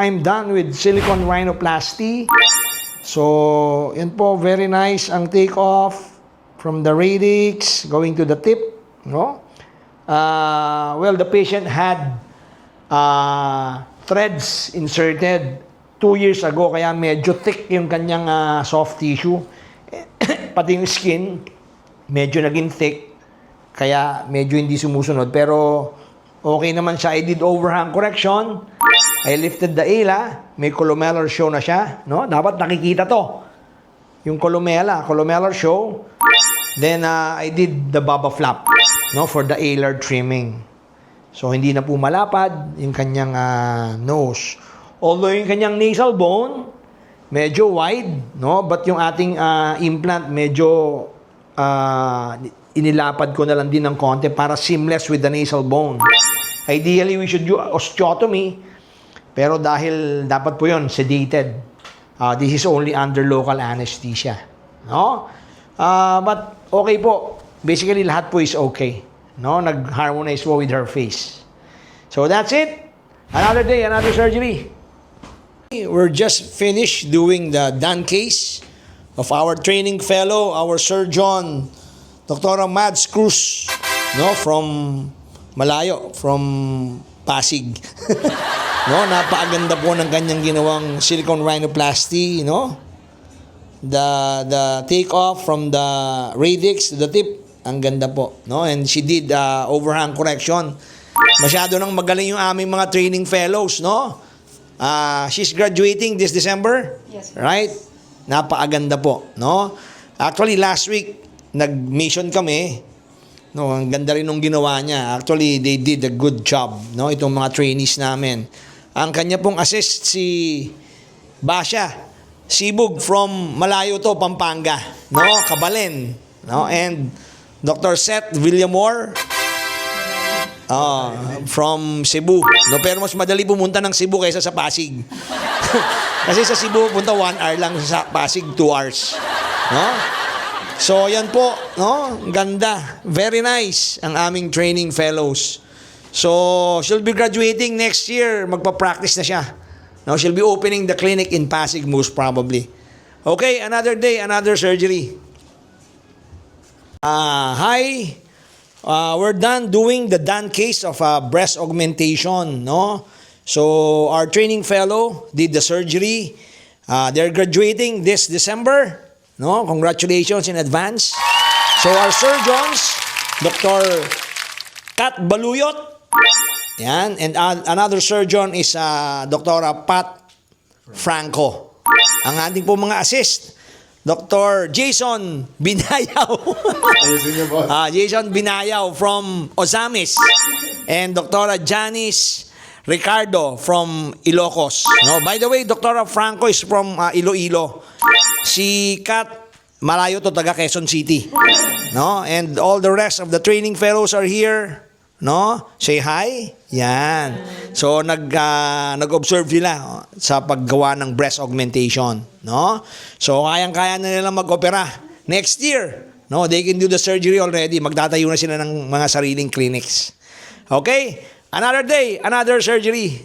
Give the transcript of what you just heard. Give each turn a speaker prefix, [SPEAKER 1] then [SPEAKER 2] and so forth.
[SPEAKER 1] I'm done with silicone rhinoplasty. So, yan po, very nice ang take-off from the radix going to the tip, no? Well, the patient had threads inserted 2 years ago, kaya medyo thick yung kanyang soft tissue. Pati yung skin, medyo naging thick, kaya medyo hindi sumusunod. Pero, okay naman siya. I did overhang correction. I lifted the ala. May columellar show na siya. No? Dapat nakikita to. Yung columellar show. Then, I did the baba flap, no, for the alar trimming. So, hindi na po malapad yung kanyang nose. Although yung kanyang nasal bone, medyo wide, no? But yung ating implant, medyo inilapad ko na lang din ng konti para seamless with the nasal bone. Ideally, we should do osteotomy. Pero dahil dapat po yun, sedated. This is only under local anesthesia. No? But okay po. Basically, lahat po is okay. No? Nag-harmonize po with her face. So that's it. Another day, another surgery. We're just finished doing the done case of our training fellow, our surgeon, Dr. Mads Cruz, no? From malayo, from Pasig. No, napakaganda po ng kanyang ginawang silicone rhinoplasty, no? The take off from the radix to the tip, ang ganda po, no? And she did overhang correction. Masyado nang magaling yung aming mga training fellows, no? She's graduating this December.
[SPEAKER 2] Yes.
[SPEAKER 1] Right? Napakaganda po, no? Actually, last week nag-mission kami. No, ang ganda rin nung ginawa niya. Actually, they did a good job, no? Itong mga trainees namin. Ang kanya pong assist si Basha Sibug from malayo to, Pampanga, no? Kabalen, no? And Dr. Seth Villamor from Cebu, no? Pero mas madali pumunta ng Cebu kaysa sa Pasig. Kasi sa Cebu punta 1 hour lang, sa Pasig 2 hours, no? So yan po, no? Ganda, very nice ang aming training fellows. So, she'll be graduating next year. Magpa-practice na siya. Now, she'll be opening the clinic in Pasig most probably. Okay, another day, another surgery. Hi. We're done doing the done case of breast augmentation, no? So, our training fellow did the surgery. They're graduating this December, no? Congratulations in advance. So, our surgeons, Dr. Kat Baluyot, yan, and another surgeon is Dr. Pat Franco. Ang ating po mga assist, Dr. Jason Binayaw. Jason Binayaw from Ozamis, and Dr. Janice Ricardo from Ilocos. No, by the way, Dr. Franco is from Iloilo. Si Kat, malayo to, taga Quezon City. No, and all the rest of the training fellows are here. No? Say hi. Yan. So nag-observe sila sa paggawa ng breast augmentation, no? So kayang-kaya na nila mag-opera next year. No, they can do the surgery already. Magtatayo na sila ng mga sariling clinics. Okay? Another day, another surgery.